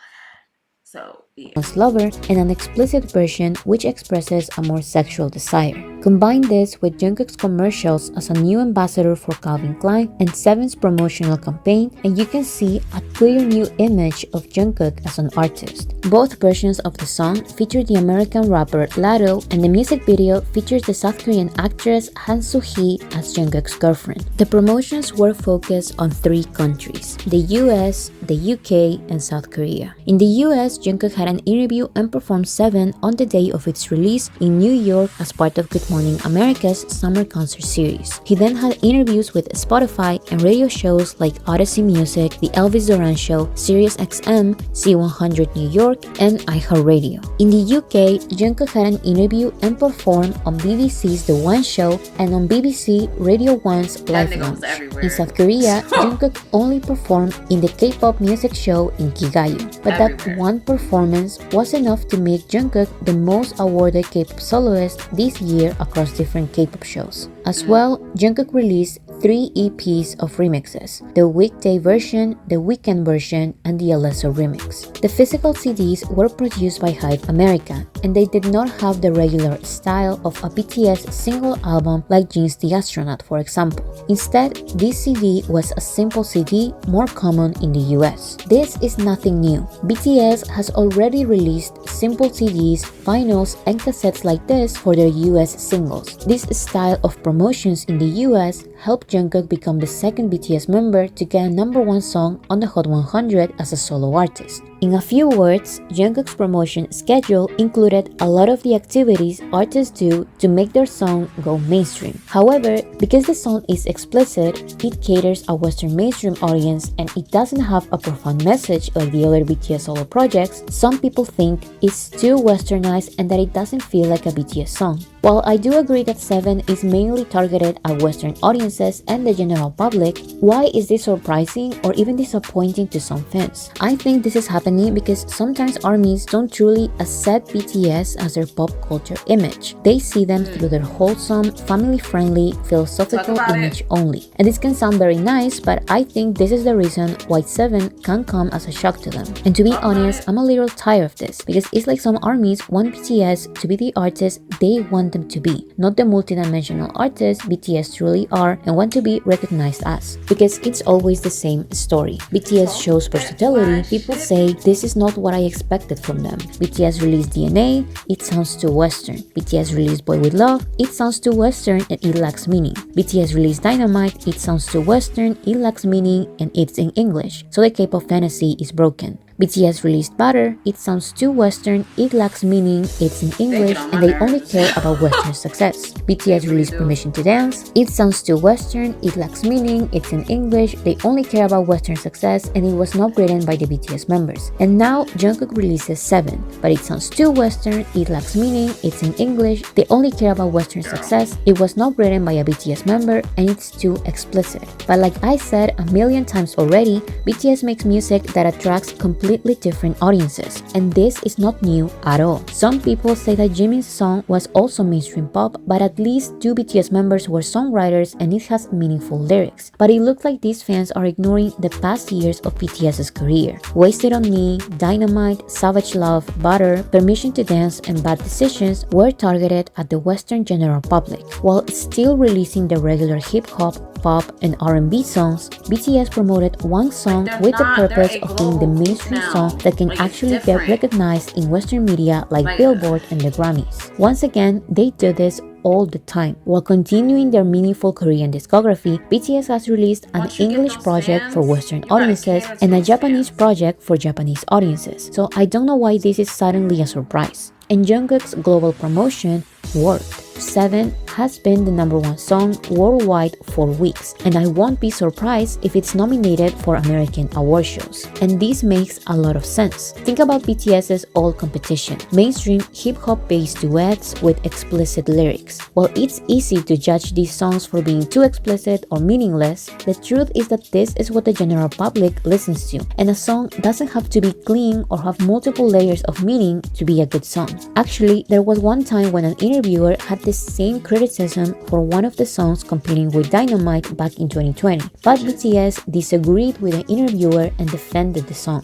So, yeah. Lover and an explicit version which expresses a more sexual desire. Combine this with Jungkook's commercials as a new ambassador for Calvin Klein and Seven's promotional campaign, and you can see a clear new image of Jungkook as an artist. Both versions of the song feature the American rapper Latto, and the music video features the South Korean actress Han Soo-hee as Jungkook's girlfriend. The promotions were focused on 3 countries: the US, the UK, and South Korea. In the US, Jungkook had an interview and performed Seven on the day of its release in New York as part of Good Morning America's summer concert series. He then had interviews with Spotify and radio shows like Odyssey Music, The Elvis Duran Show, Sirius XM, C100 New York, and iHeartRadio. In the UK, Jungkook had an interview and performed on BBC's The One Show and on BBC Radio 1's Live Lounge. In South Korea, Jungkook only performed in the K-pop music show in Kigayu, but that one performance was enough to make Jungkook the most awarded K-pop soloist this year across different K-pop shows. As well, Jungkook released 3 EPs of remixes: the weekday version, the weekend version, and the Alesso remix. The physical CDs were produced by Hype America, and they did not have the regular style of a BTS single album like Jeans the Astronaut, for example. Instead, this CD was a simple CD, more common in the US. This is nothing new. BTS has already released simple CDs, vinyls, and cassettes like this for their US singles. This style of promotions in the US helped Jungkook become the second BTS member to get a #1 song on the Hot 100 as a solo artist. In a few words, Jungkook's promotion schedule included a lot of the activities artists do to make their song go mainstream. However, because the song is explicit, it caters a Western mainstream audience and it doesn't have a profound message like the other BTS solo projects, some people think it's too westernized and that it doesn't feel like a BTS song. While I do agree that Seven is mainly targeted at Western audiences and the general public, why is this surprising or even disappointing to some fans? I think this is happening because sometimes ARMYs don't truly accept BTS as their pop culture image. They see them through their wholesome, family-friendly, philosophical image only. And this can sound very nice, but I think this is the reason why Seven can come as a shock to them. And to be honest, I'm a little tired of this because it's like some ARMYs want BTS to be the artist they want them to be, not the multidimensional artists BTS truly are and want to be recognized as. Because it's always the same story. BTS shows versatility, people say this is not what I expected from them. BTS released DNA, it sounds too Western. BTS released Boy With Love, it sounds too Western and it lacks meaning. BTS released Dynamite, it sounds too Western, it lacks meaning and it's in English, so the K-pop fantasy is broken. BTS released Butter, it sounds too Western, it lacks meaning, it's in English, and they only care about Western success. BTS released Permission to Dance, it sounds too Western, it lacks meaning, it's in English, they only care about Western success, and it was not written by the BTS members. And now Jungkook releases Seven, but it sounds too Western, it lacks meaning, it's in English, they only care about Western success, it was not written by a BTS member, and it's too explicit. But like I said a million times already, BTS makes music that attracts completely different audiences, and this is not new at all. Some people say that Jimin's song was also mainstream pop, but at least 2 BTS members were songwriters and it has meaningful lyrics. But it looks like these fans are ignoring the past years of BTS's career. Wasted on Me, Dynamite, Savage Love, Butter, Permission to Dance, and Bad Decisions were targeted at the Western general public. While still releasing the regular hip-hop, pop, and R&B songs, BTS promoted one song with the purpose of being the mainstream song that can actually get recognized in Western media like Billboard and the Grammys. Once again, they do this all the time. While continuing their meaningful Korean discography, BTS has released an English project for Western audiences and a Japanese project for Japanese audiences, so I don't know why this is suddenly a surprise. And Jungkook's global promotion worked. 7 has been the #1 song worldwide for weeks, and I won't be surprised if it's nominated for American award shows. And this makes a lot of sense. Think about BTS's old competition, mainstream hip-hop based duets with explicit lyrics. While it's easy to judge these songs for being too explicit or meaningless, the truth is that this is what the general public listens to, and a song doesn't have to be clean or have multiple layers of meaning to be a good song. Actually, there was one time when an interviewer had the same criticism for one of the songs competing with Dynamite back in 2020, but BTS disagreed with the interviewer and defended the song.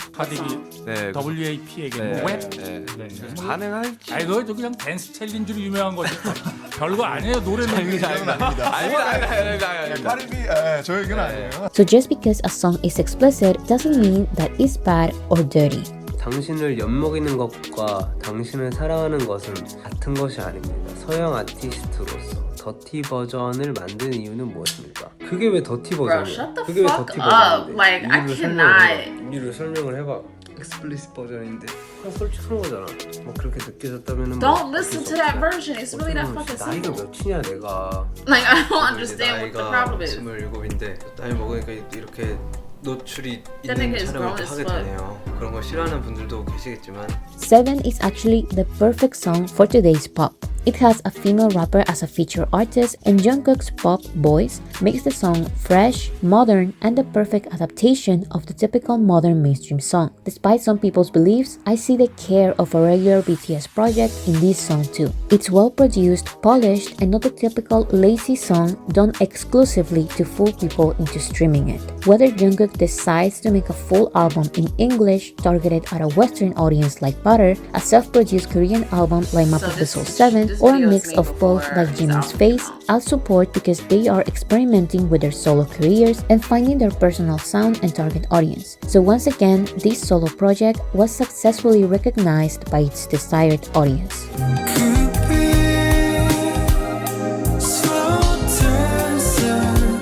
네, WAP에게 웹? 가능할지. 아니 그거 그냥 댄스 챌린지로 유명한 거지. 별거 아니에요. 노래는 아닙니다. 저 얘기는 아니에요. So just because a song is explicit doesn't mean that it's bad or dirty. 당신을 엿먹이는 것과 당신을 사랑하는 것은 같은 것이 아닙니다. 서양 아티스트로서 더티 버전을 만든 이유는 무엇입니까? 그게 왜 더티 Bro, 버전이야? shut the 그게 왜 fuck 더티 up. 버전인데? Like, I cannot. 이유를 설명을 해봐. explicit 버전인데. 솔직한 거잖아. 뭐 그렇게 느껴졌다면은 Don't listen to that version. It's really that fucking 나이가 simple. 몇이냐 내가. Like, I don't understand what the problem is. 27인데 나이 먹으니까 이렇게 노출이 That 있는 nigga is 촬영을 grown 또 as 하게 fuck. 되네요. 그런 거 싫어하는 분들도 계시겠지만 7 is actually the perfect song for today's pop. It has a female rapper as a featured artist, and Jungkook's pop voice makes the song fresh, modern, and the perfect adaptation of the typical modern mainstream song. Despite some people's beliefs, I see the care of a regular BTS project in this song too. It's well produced, polished, and not a typical lazy song done exclusively to fool people into streaming it. Whether Jungkook decides to make a full album in English targeted at a Western audience like Butter, a self-produced Korean album like Map of the Soul 7, or a mix of both like Jimin's Face, I'll support because they are experimenting with their solo careers and finding their personal sound and target audience. So once again, this solo project was successfully recognized by its desired audience.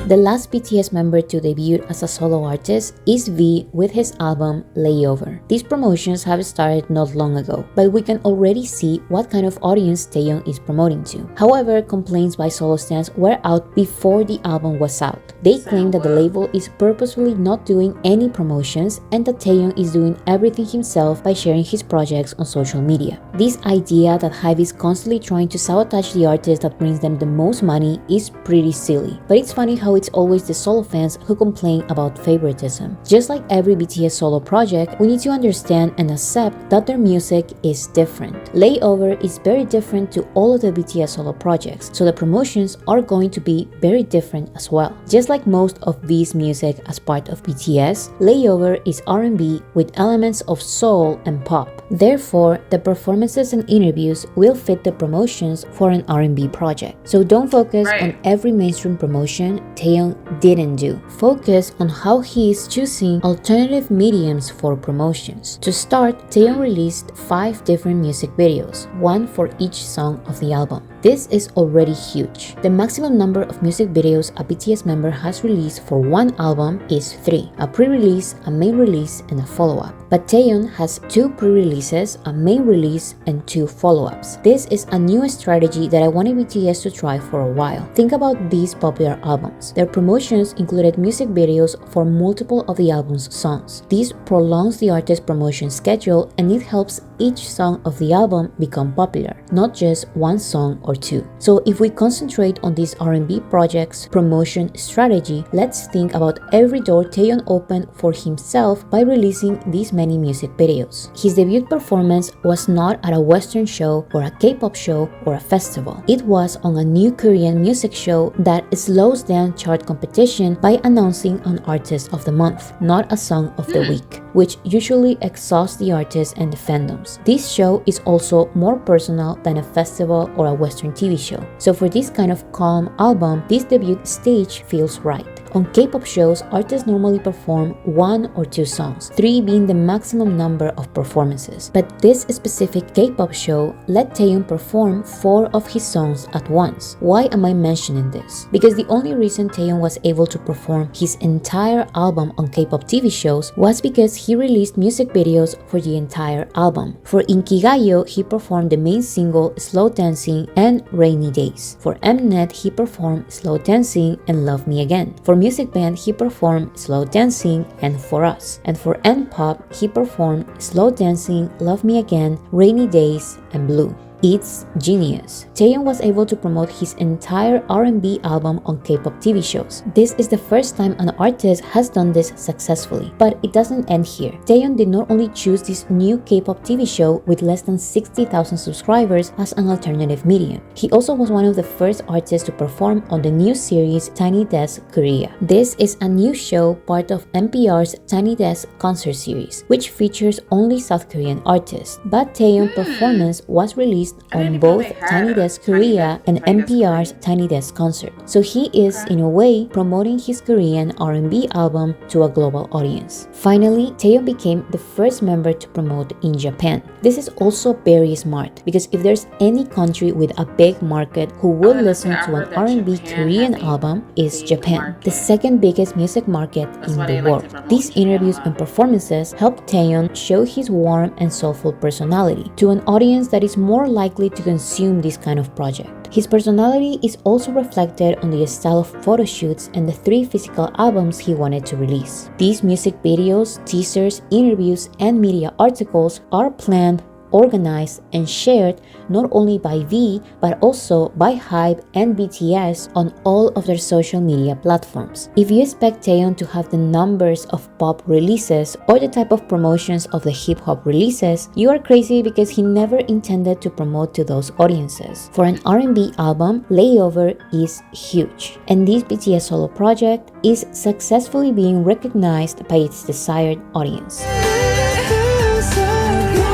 The last BTS member to debut as a solo artist is V with his album Layover. These promotions have started not long ago, but we can already see what kind of audience Taehyung is promoting to. However, complaints by solo stans were out before the album was out. They claim that the label is purposefully not doing any promotions and that Taehyung is doing everything himself by sharing his projects on social media. This idea that HYBE is constantly trying to sabotage the artist that brings them the most money is pretty silly, but it's funny how it's always the solo fans who complain about favoritism. Just like every BTS solo project, we need to understand and accept that their music is different. Layover is very different to all of the BTS solo projects, so the promotions are going to be very different as well. Just like most of V's music as part of BTS, Layover is R&B with elements of soul and pop. Therefore, the performances and interviews will fit the promotions for an R&B project. So don't focus on every mainstream promotion Taehyung didn't do. Focus on how he is choosing alternative mediums for promotions. To start, Taehyung released 5 different music videos, one for each song of the album. This is already huge. The maximum number of music videos a BTS member has released for one album is 3, a pre-release, a main release, and a follow-up. But Taehyung has 2 pre-releases, a main release, and 2 follow-ups. This is a new strategy that I wanted BTS to try for a while. Think about these popular albums. Their promotions included music videos for multiple of the album's songs. This prolongs the artist's promotion schedule and it helps each song of the album become popular, not just one song or 2. So if we concentrate on this R&B project's promotion strategy, let's think about every door Taehyung opened for himself by releasing these many music videos. His debut performance was not at a Western show or a K-pop show or a festival. It was on a new Korean music show that slows down chart competition by announcing an artist of the month, not a song of the week, which usually exhausts the artist and the fandoms. This show is also more personal than a festival or a Western TV show. So for this kind of calm album, this debut stage feels right. On K-pop shows, artists normally perform 1 or 2 songs, 3 being the maximum number of performances. But this specific K-pop show let Taehyung perform 4 of his songs at once. Why am I mentioning this? Because the only reason Taehyung was able to perform his entire album on K-pop TV shows was because he released music videos for the entire album. For Inkigayo, he performed the main single Slow Dancing and Rainy Days. For Mnet, he performed Slow Dancing and Love Me Again. For Music Band, he performed Slow Dancing and For Us. And for N-Pop, he performed Slow Dancing, Love Me Again, Rainy Days, and Blue. It's genius. Taehyung was able to promote his entire R&B album on K-pop TV shows. This is the first time an artist has done this successfully. But it doesn't end here. Taehyung did not only choose this new K-pop TV show with less than 60,000 subscribers as an alternative medium. He also was one of the first artists to perform on the new series Tiny Desk Korea. This is a new show part of NPR's Tiny Desk concert series, which features only South Korean artists. But Taehyung's performance was released on both Tiny Desk Korea and NPR's Tiny Desk concert. So he is, in a way, promoting his Korean R&B album to a global audience. Finally, Taehyung became the first member to promote in Japan. This is also very smart because if there's any country with a big market who would listen to an R&B Korean album, is Japan, the second biggest music market in the world. These interviews and performances helped Taehyung show his warm and soulful personality to an audience that is more likely to consume this kind of project. His personality is also reflected on the style of photo shoots and the 3 physical albums he wanted to release. These music videos, teasers, interviews, and media articles are planned, organized, and shared not only by V but also by HYBE and BTS on all of their social media platforms. If you expect Taehyung to have the numbers of pop releases or the type of promotions of the hip-hop releases, you are crazy because he never intended to promote to those audiences. For an R&B album, Layover is huge, and this BTS solo project is successfully being recognized by its desired audience.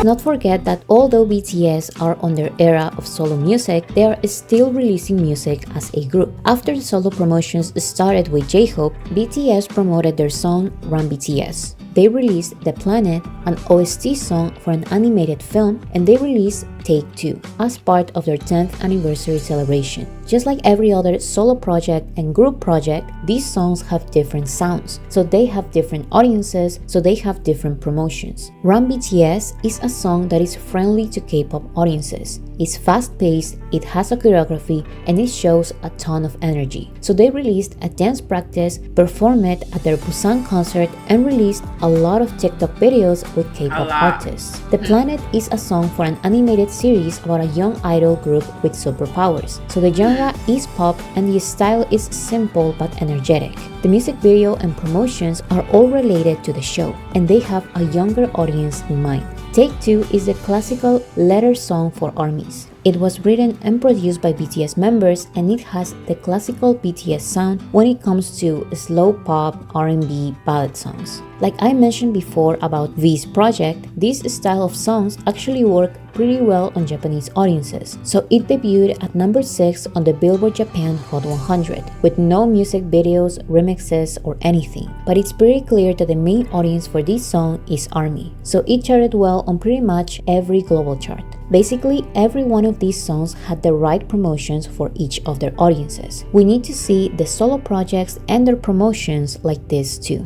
Not forget that although BTS are on their era of solo music, they are still releasing music as a group. After the solo promotions started with J-Hope, BTS promoted their song Run BTS. They released The Planet, an OST song for an animated film, and they released Take 2 as part of their 10th anniversary celebration. Just like every other solo project and group project, these songs have different sounds, so they have different audiences, so they have different promotions. Run BTS is a song that is friendly to K-pop audiences. It's fast-paced, it has a choreography, and it shows a ton of energy. So they released a dance practice, performed it at their Busan concert, and released a lot of TikTok videos with K-pop artists. The Planet is a song for an animated series about a young idol group with superpowers. So the genre is pop and the style is simple but energetic. The music video and promotions are all related to the show, and they have a younger audience in mind. Take 2 is a classical letter song for armies. It was written and produced by BTS members, and it has the classical BTS sound when it comes to slow pop, R&B, ballad songs. Like I mentioned before about V's project, this style of songs actually work pretty well on Japanese audiences, so it debuted at number 6 on the Billboard Japan Hot 100, with no music videos, remixes, or anything. But it's pretty clear that the main audience for this song is ARMY, so it charted well on pretty much every global chart. Basically, every one of these songs had the right promotions for each of their audiences. We need to see the solo projects and their promotions like this too.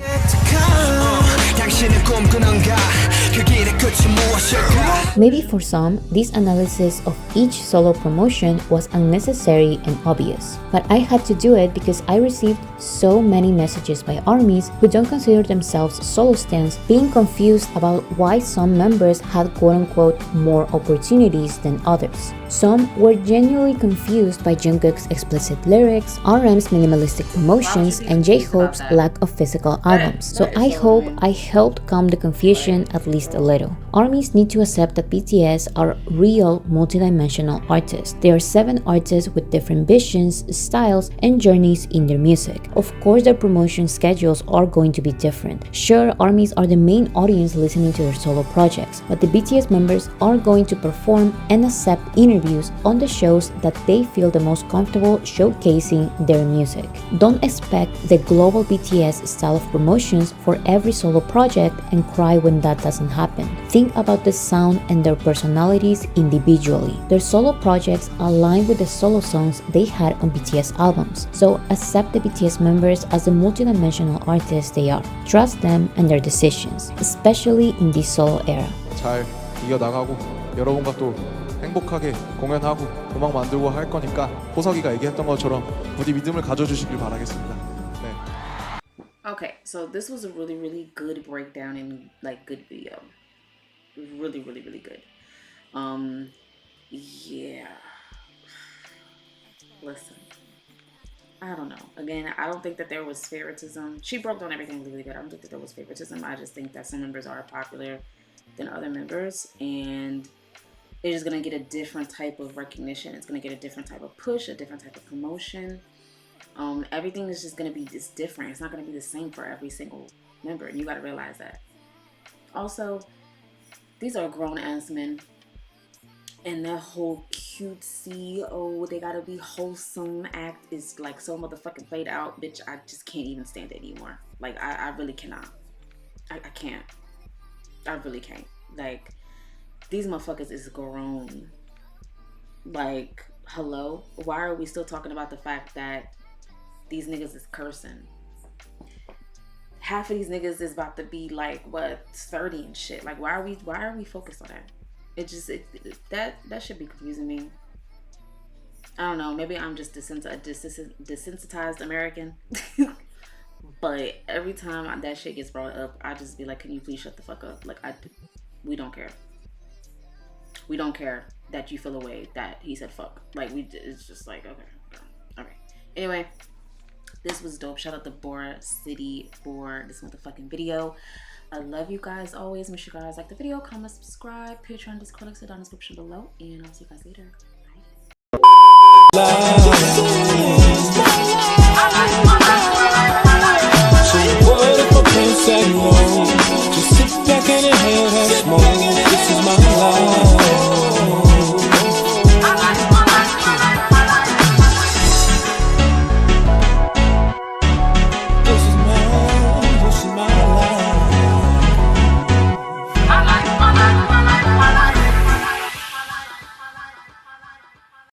Maybe for some, this analysis of each solo promotion was unnecessary and obvious, but I had to do it because I received so many messages by armies who don't consider themselves solo stans being confused about why some members had quote-unquote more opportunities than others. Some were genuinely confused by Jungkook's explicit lyrics, RM's minimalistic promotions, and J-Hope's lack of physical albums. So I hope I helped calm the confusion at least a little. Armies need to accept that BTS are real multidimensional artists. They are 7 artists with different visions, styles, and journeys in their music. Of course, their promotion schedules are going to be different. Sure, armies are the main audience listening to their solo projects, but the BTS members are going to perform and accept interviews interviews on the shows that they feel the most comfortable showcasing their music. Don't expect the global BTS style of promotions for every solo project and cry when that doesn't happen. Think about the sound and their personalities individually. Their solo projects align with the solo songs they had on BTS albums, so accept the BTS members as the multidimensional artists they are. Trust them and their decisions, especially in this solo era. 잘 이겨나가고 여러분과 또 행복하게 공연하고 음악 만들고 할 거니까 호석이가 얘기했던 것처럼 부디 믿음을 가져주시길 바라겠습니다. 네. Okay, so this was a really good breakdown and like good video. Really good. Yeah. Listen. I don't know. Again, I don't think that there was favoritism. She broke down everything really good. I don't think that there was favoritism. I just think that some members are popular than other members, and they're just gonna get a different type of recognition. It's gonna get a different type of push, a different type of promotion. Everything is just gonna be just different. It's not gonna be the same for every single member, and you gotta realize that. Also, these are grown-ass men, and that whole cutesy, oh, they gotta be wholesome act is like so motherfucking played out, bitch. I just can't even stand it anymore. Like, I really cannot. I can't. I really can't. Like, these motherfuckers is grown. Like, hello? Why are we still talking about the fact that these niggas is cursing? Half of these niggas is about to be like, what, 30 and shit. Like, why are we focused on that? That should be confusing me. I don't know. Maybe I'm just desensitized American. But every time that shit gets brought up, I just be like, can you please shut the fuck up? Like, we don't care. We don't care that you feel a way that he said fuck. Like, it's just like, okay. All right. Anyway, this was dope. Shout out to Bora City for this motherfucking video. I love you guys always. Make sure you guys like the video, comment, subscribe, Patreon, Discord, links down in the description below, and I'll see you guys later. Bye.